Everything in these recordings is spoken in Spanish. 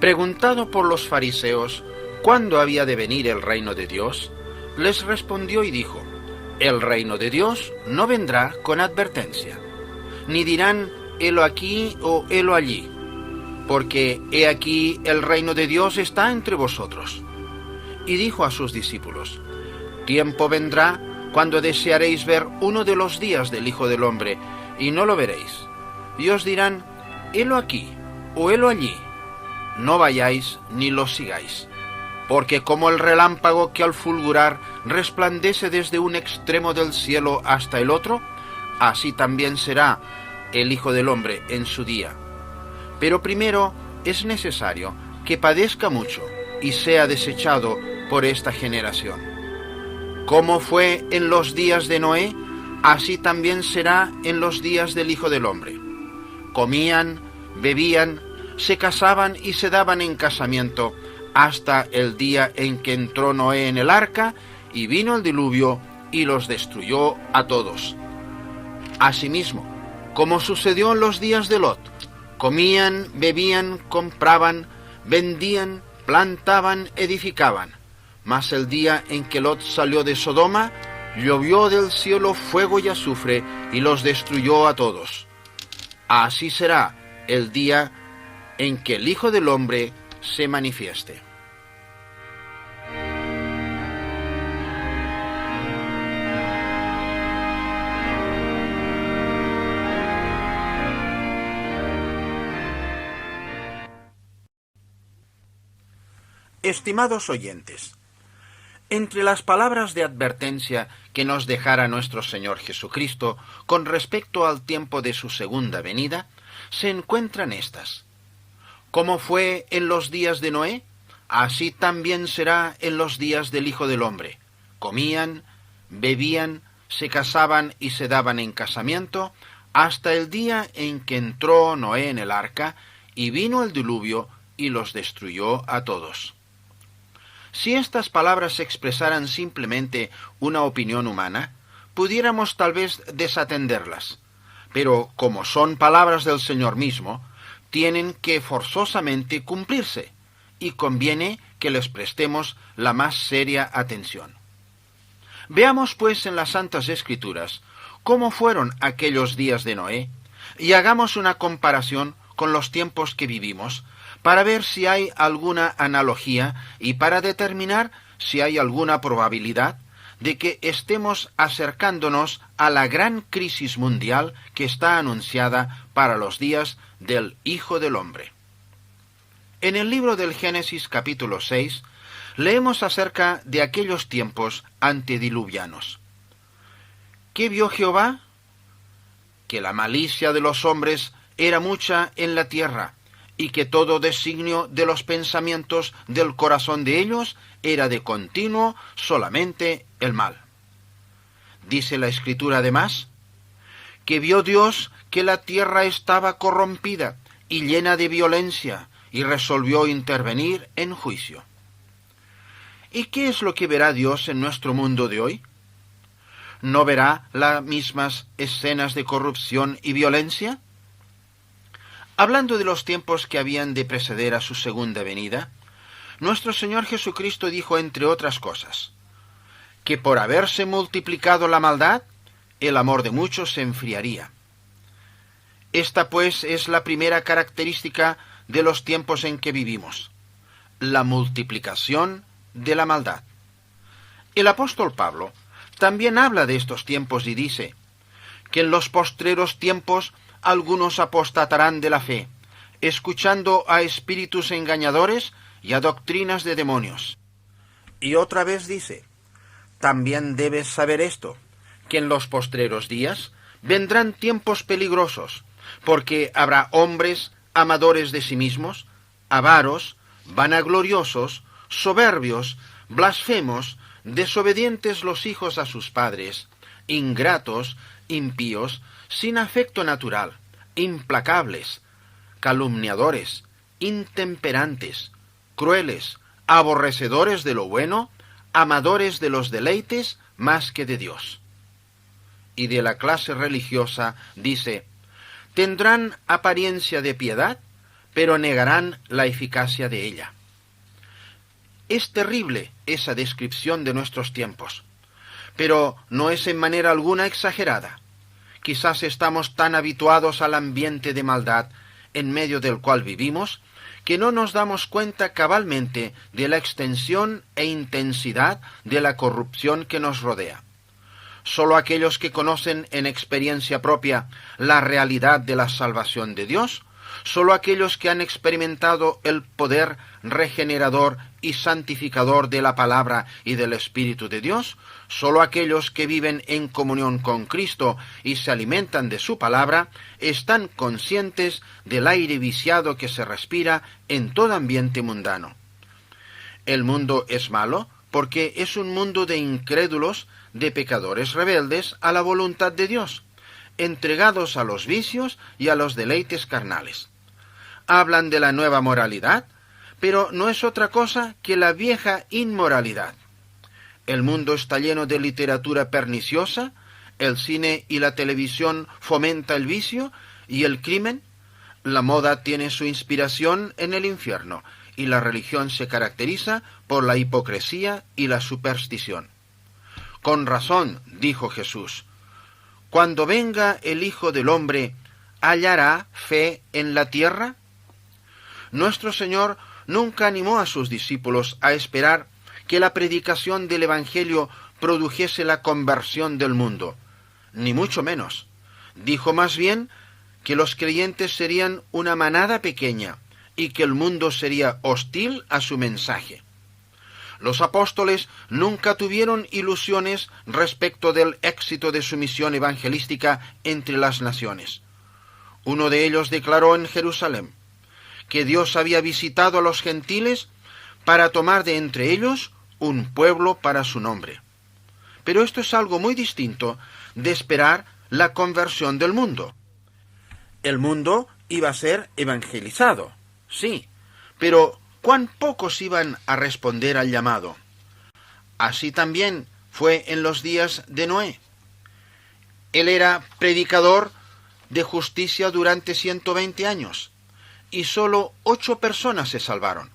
Preguntado por los fariseos cuándo había de venir el reino de Dios, les respondió y dijo: el reino de Dios no vendrá con advertencia, ni dirán helo aquí o helo allí, porque he aquí el reino de Dios está entre vosotros. Y dijo a sus discípulos: tiempo vendrá cuando desearéis ver uno de los días del Hijo del Hombre, y no lo veréis. Y os dirán: helo aquí o helo allí. No vayáis ni lo sigáis. Porque como el relámpago que al fulgurar resplandece desde un extremo del cielo hasta el otro, así también será el Hijo del Hombre en su día. Pero primero es necesario que padezca mucho y sea desechado por esta generación. Como fue en los días de Noé, así también será en los días del Hijo del Hombre. Comían, bebían, se casaban y se daban en casamiento, hasta el día en que entró Noé en el arca, y vino el diluvio y los destruyó a todos. Asimismo, como sucedió en los días de Lot, comían, bebían, compraban, vendían, plantaban, edificaban. Mas el día en que Lot salió de Sodoma, llovió del cielo fuego y azufre, y los destruyó a todos. Así será el día en que el Hijo del Hombre se manifieste. Estimados oyentes, entre las palabras de advertencia que nos dejara nuestro Señor Jesucristo con respecto al tiempo de su segunda venida, se encuentran estas: como fue en los días de Noé, así también será en los días del Hijo del Hombre. Comían, bebían, se casaban y se daban en casamiento, hasta el día en que entró Noé en el arca, y vino el diluvio y los destruyó a todos. Si estas palabras expresaran simplemente una opinión humana, pudiéramos tal vez desatenderlas, pero como son palabras del Señor mismo, tienen que forzosamente cumplirse, y conviene que les prestemos la más seria atención. Veamos pues en las Santas Escrituras cómo fueron aquellos días de Noé, y hagamos una comparación con los tiempos que vivimos, para ver si hay alguna analogía y para determinar si hay alguna probabilidad de que estemos acercándonos a la gran crisis mundial que está anunciada para los días del Hijo del Hombre. En el libro del Génesis capítulo 6, leemos acerca de aquellos tiempos antediluvianos. ¿Qué vio Jehová? Que la malicia de los hombres era mucha en la tierra, y que todo designio de los pensamientos del corazón de ellos era de continuo solamente el mal. Dice la Escritura además, que vio Dios que la tierra estaba corrompida y llena de violencia, y resolvió intervenir en juicio. ¿Y qué es lo que verá Dios en nuestro mundo de hoy? ¿No verá las mismas escenas de corrupción y violencia? Hablando de los tiempos que habían de preceder a su segunda venida, nuestro Señor Jesucristo dijo, entre otras cosas, que por haberse multiplicado la maldad, el amor de muchos se enfriaría. Esta, pues, es la primera característica de los tiempos en que vivimos, la multiplicación de la maldad. El apóstol Pablo también habla de estos tiempos y dice que en los postreros tiempos algunos apostatarán de la fe, escuchando a espíritus engañadores y a doctrinas de demonios. Y otra vez dice, también debes saber esto, que en los postreros días vendrán tiempos peligrosos, porque habrá hombres amadores de sí mismos, avaros, vanagloriosos, soberbios, blasfemos, desobedientes los hijos a sus padres, ingratos, impíos, sin afecto natural, implacables, calumniadores, intemperantes, crueles, aborrecedores de lo bueno, amadores de los deleites más que de Dios. Y de la clase religiosa dice, tendrán apariencia de piedad, pero negarán la eficacia de ella. Es terrible esa descripción de nuestros tiempos, pero no es en manera alguna exagerada. Quizás estamos tan habituados al ambiente de maldad en medio del cual vivimos, que no nos damos cuenta cabalmente de la extensión e intensidad de la corrupción que nos rodea. Sólo aquellos que conocen en experiencia propia la realidad de la salvación de Dios, sólo aquellos que han experimentado el poder regenerador y santificador de la palabra y del Espíritu de Dios, sólo aquellos que viven en comunión con Cristo y se alimentan de su palabra, están conscientes del aire viciado que se respira en todo ambiente mundano. El mundo es malo porque es un mundo de incrédulos, de pecadores rebeldes a la voluntad de Dios, entregados a los vicios y a los deleites carnales. Hablan de la nueva moralidad, pero no es otra cosa que la vieja inmoralidad. El mundo está lleno de literatura perniciosa, el cine y la televisión fomenta el vicio y el crimen, la moda tiene su inspiración en el infierno, y la religión se caracteriza por la hipocresía y la superstición. Con razón, dijo Jesús, cuando venga el Hijo del Hombre, ¿hallará fe en la tierra? Nuestro Señor nunca animó a sus discípulos a esperar que la predicación del Evangelio produjese la conversión del mundo, ni mucho menos. Dijo más bien que los creyentes serían una manada pequeña y que el mundo sería hostil a su mensaje. Los apóstoles nunca tuvieron ilusiones respecto del éxito de su misión evangelística entre las naciones. Uno de ellos declaró en Jerusalén que Dios había visitado a los gentiles para tomar de entre ellos un pueblo para su nombre. Pero esto es algo muy distinto de esperar la conversión del mundo. El mundo iba a ser evangelizado, sí, pero ¿cuán pocos iban a responder al llamado? Así también fue en los días de Noé. Él era predicador de justicia durante 120 años, y solo 8 personas se salvaron.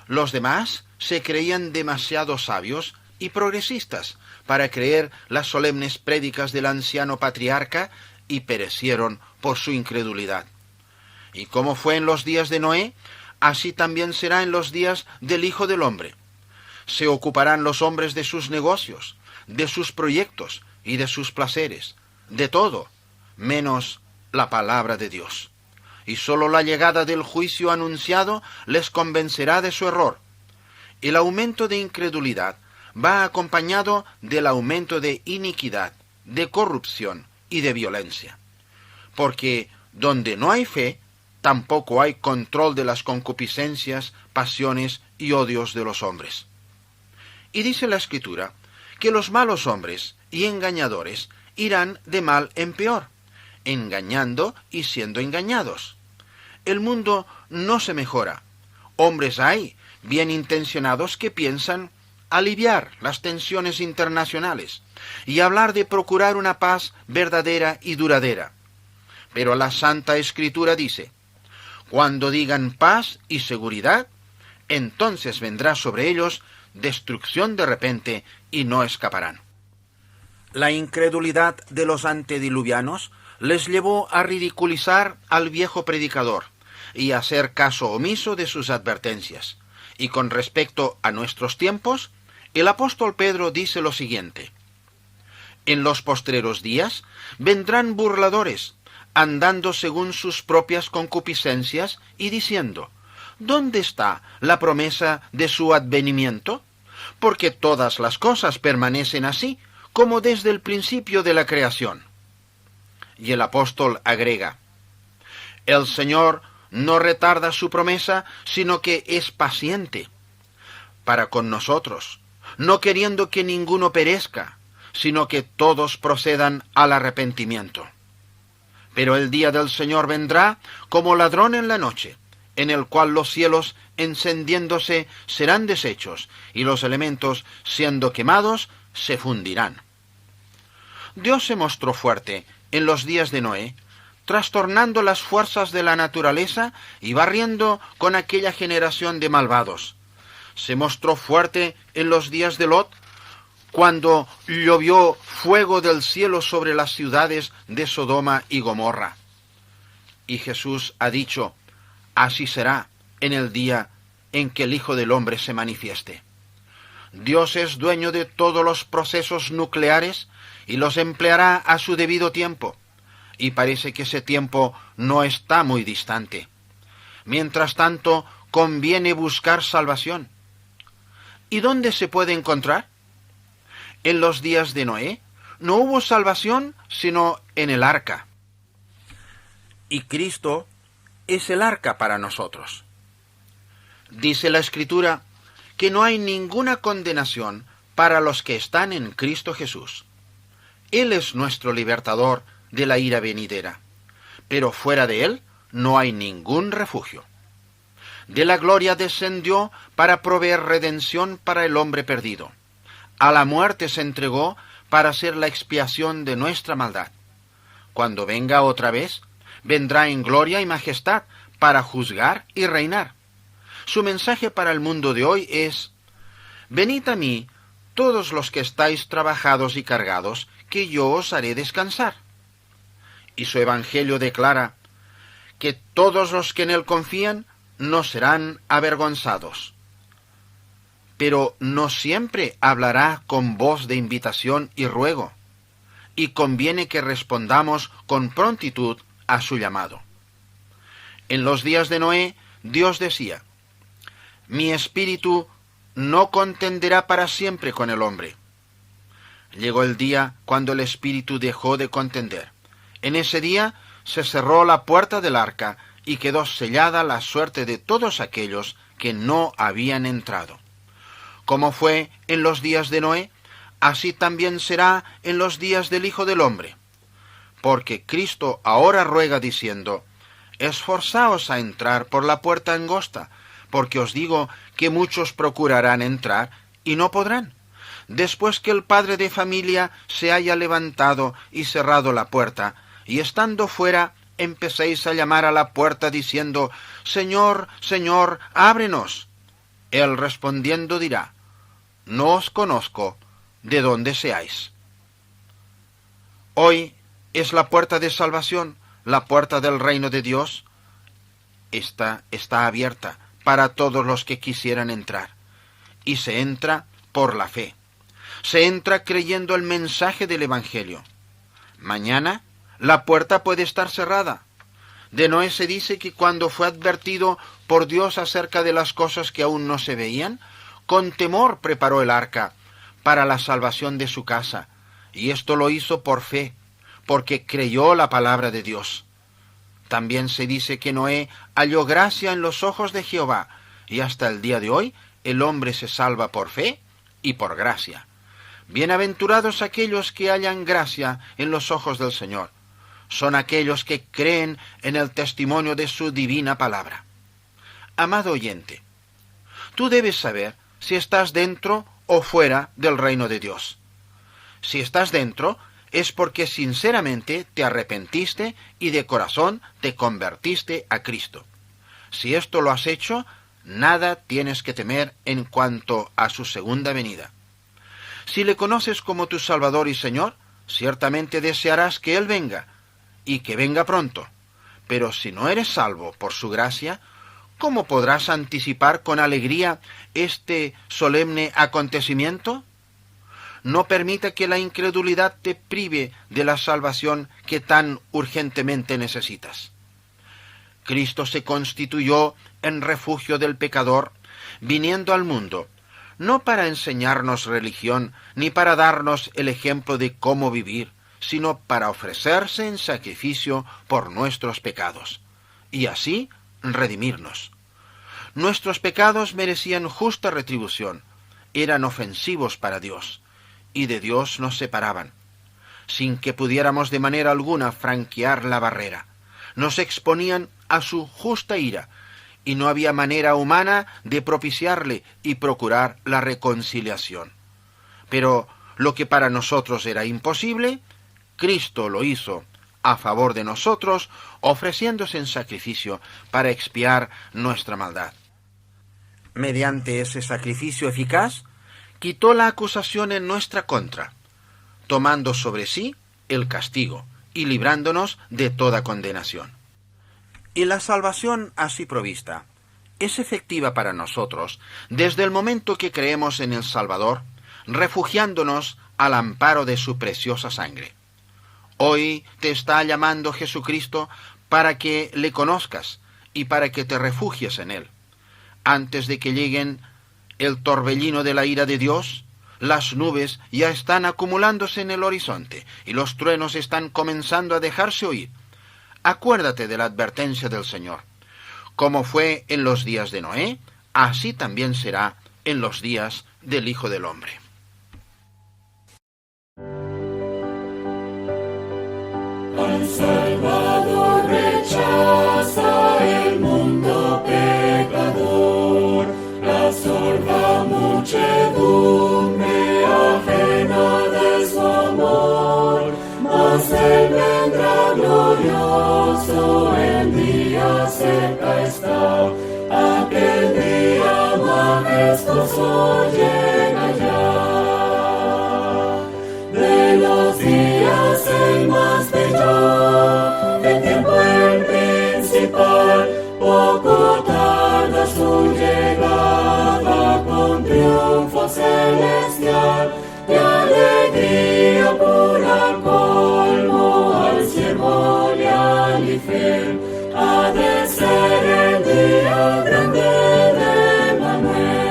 Los demás se creían demasiado sabios y progresistas para creer las solemnes prédicas del anciano patriarca y perecieron por su incredulidad. Y como fue en los días de Noé, así también será en los días del Hijo del Hombre. Se ocuparán los hombres de sus negocios, de sus proyectos y de sus placeres, de todo, menos la palabra de Dios. Y sólo la llegada del juicio anunciado les convencerá de su error. El aumento de incredulidad va acompañado del aumento de iniquidad, de corrupción y de violencia. Porque donde no hay fe, tampoco hay control de las concupiscencias, pasiones y odios de los hombres. Y dice la Escritura que los malos hombres y engañadores irán de mal en peor, engañando y siendo engañados. El mundo no se mejora. Hombres hay, bien intencionados, que piensan aliviar las tensiones internacionales y hablar de procurar una paz verdadera y duradera. Pero la Santa Escritura dice, cuando digan paz y seguridad, entonces vendrá sobre ellos destrucción de repente y no escaparán. La incredulidad de los antediluvianos les llevó a ridiculizar al viejo predicador y a hacer caso omiso de sus advertencias. Y con respecto a nuestros tiempos, el apóstol Pedro dice lo siguiente: en los postreros días vendrán burladores, andando según sus propias concupiscencias y diciendo, ¿dónde está la promesa de su advenimiento? Porque todas las cosas permanecen así, como desde el principio de la creación. Y el apóstol agrega, el Señor no retarda su promesa, sino que es paciente para con nosotros, no queriendo que ninguno perezca, sino que todos procedan al arrepentimiento. Pero el día del Señor vendrá como ladrón en la noche, en el cual los cielos, encendiéndose, serán deshechos, y los elementos, siendo quemados, se fundirán. Dios se mostró fuerte en los días de Noé, trastornando las fuerzas de la naturaleza y barriendo con aquella generación de malvados. Se mostró fuerte en los días de Lot, cuando llovió fuego del cielo sobre las ciudades de Sodoma y Gomorra. Y Jesús ha dicho: así será en el día en que el Hijo del Hombre se manifieste. Dios es dueño de todos los procesos nucleares y los empleará a su debido tiempo, y parece que ese tiempo no está muy distante. Mientras tanto, conviene buscar salvación. ¿Y dónde se puede encontrar? En los días de Noé no hubo salvación sino en el arca. Y Cristo es el arca para nosotros. Dice la Escritura que no hay ninguna condenación para los que están en Cristo Jesús. Él es nuestro libertador de la ira venidera, pero fuera de Él no hay ningún refugio. De la gloria descendió para proveer redención para el hombre perdido. A la muerte se entregó para hacer la expiación de nuestra maldad. Cuando venga otra vez, vendrá en gloria y majestad para juzgar y reinar. Su mensaje para el mundo de hoy es: venid a mí, todos los que estáis trabajados y cargados, que yo os haré descansar. Y su evangelio declara que todos los que en él confían no serán avergonzados. Pero no siempre hablará con voz de invitación y ruego, y conviene que respondamos con prontitud a su llamado. En los días de Noé, Dios decía: mi espíritu no contenderá para siempre con el hombre. Llegó el día cuando el espíritu dejó de contender. En ese día se cerró la puerta del arca y quedó sellada la suerte de todos aquellos que no habían entrado. Como fue en los días de Noé, así también será en los días del Hijo del Hombre. Porque Cristo ahora ruega diciendo: esforzaos a entrar por la puerta angosta, porque os digo que muchos procurarán entrar y no podrán. Después que el padre de familia se haya levantado y cerrado la puerta, y estando fuera, empecéis a llamar a la puerta diciendo: Señor, Señor, ábrenos. Él respondiendo dirá: no os conozco, ¿de dónde seáis? Hoy es la puerta de salvación, la puerta del reino de Dios. Esta está abierta para todos los que quisieran entrar, y se entra por la fe. Se entra creyendo el mensaje del Evangelio. Mañana la puerta puede estar cerrada. De Noé se dice que cuando fue advertido por Dios acerca de las cosas que aún no se veían, con temor preparó el arca para la salvación de su casa, y esto lo hizo por fe, porque creyó la palabra de Dios. También se dice que Noé halló gracia en los ojos de Jehová, y hasta el día de hoy el hombre se salva por fe y por gracia. Bienaventurados aquellos que hallan gracia en los ojos del Señor. Son aquellos que creen en el testimonio de su divina palabra. Amado oyente, tú debes saber si estás dentro o fuera del reino de Dios. Si estás dentro, es porque sinceramente te arrepentiste y de corazón te convertiste a Cristo. Si esto lo has hecho, nada tienes que temer en cuanto a su segunda venida. Si le conoces como tu Salvador y Señor, ciertamente desearás que Él venga, y que venga pronto. Pero si no eres salvo por su gracia, ¿cómo podrás anticipar con alegría este solemne acontecimiento? No permita que la incredulidad te prive de la salvación que tan urgentemente necesitas. Cristo se constituyó en refugio del pecador, viniendo al mundo, no para enseñarnos religión, ni para darnos el ejemplo de cómo vivir, sino para ofrecerse en sacrificio por nuestros pecados, y así redimirnos. Nuestros pecados merecían justa retribución, eran ofensivos para Dios, y de Dios nos separaban, sin que pudiéramos de manera alguna franquear la barrera. Nos exponían a su justa ira, y no había manera humana de propiciarle y procurar la reconciliación. Pero lo que para nosotros era imposible, Cristo lo hizo, a favor de nosotros, ofreciéndose en sacrificio para expiar nuestra maldad. Mediante ese sacrificio eficaz, quitó la acusación en nuestra contra, tomando sobre sí el castigo y librándonos de toda condenación. Y la salvación así provista es efectiva para nosotros desde el momento que creemos en el Salvador, refugiándonos al amparo de su preciosa sangre. Hoy te está llamando Jesucristo para que le conozcas y para que te refugies en él. Antes de que lleguen el torbellino de la ira de Dios, las nubes ya están acumulándose en el horizonte y los truenos están comenzando a dejarse oír. Acuérdate de la advertencia del Señor. Como fue en los días de Noé, así también será en los días del Hijo del Hombre. Al Salvador rechaza el mundo pecador, la sorda muchedumbre ajena de su amor, mas Él vendrá glorioso, el día cerca está, aquel día majestuoso llega ya. De los días el más bello, del tiempo el principal, poco tarda su llegada con triunfo celestial, de alegría pura colmo al siervo leal y fiel, ha de ser el día grande de Manuel.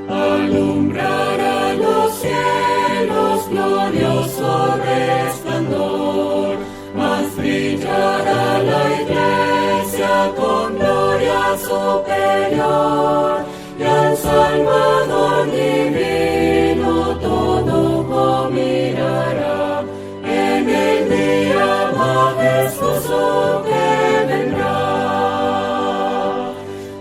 Alumbrará los cielos glorioso resplandor, mas brillará la iglesia con gloria superior, y al Salvador divino todo ojo mirará, en el día majestuoso que vendrá.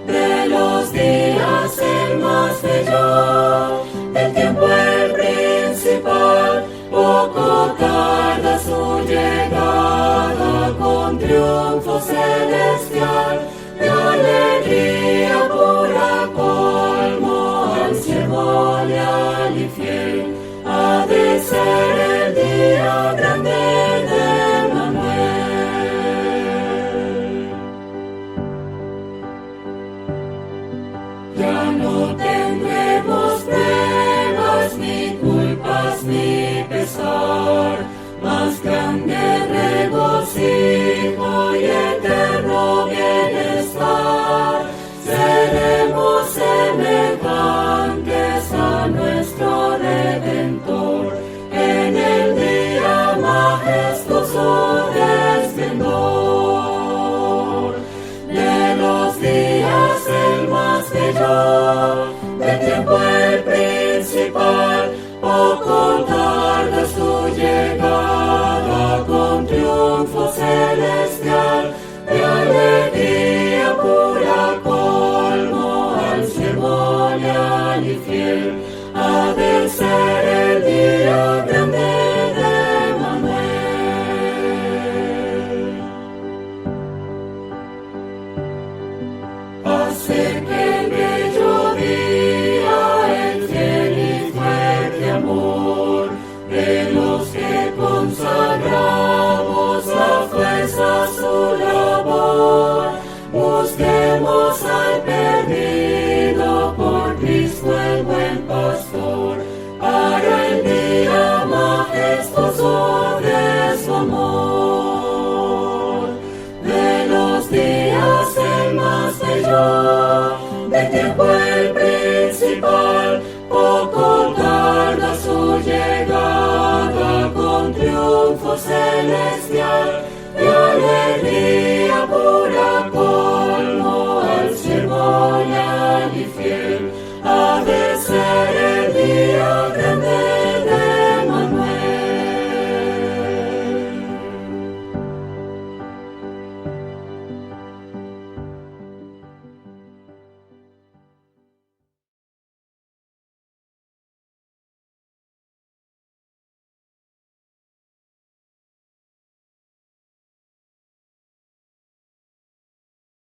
De los días el más bello, del tiempo el principal, poco tarda su llegada con triunfo celestial, de alegría pura colmo al siervo leal y fiel, ha de ser el día grande de Manuel. Ya no tendremos pruebas, ni culpas, ni pesar, más grande regocijo y eterno bienestar. Seremos semejantes a nuestro Redentor en el día majestuoso de esplendor. De los días el más bello, del tiempo el principal, poco tarda su llegada con triunfo celestial, de alegría pura colmo al siervo leal y fiel, ha de ser el día grande de Manuel. Acerque el bello día, el fiel y fuerte amor de los que consagramos la fuerza a su labor. Busquemos al perdido por Cristo el buen pastor, para el día majestuoso de su amor. De los días el más bello, del tiempo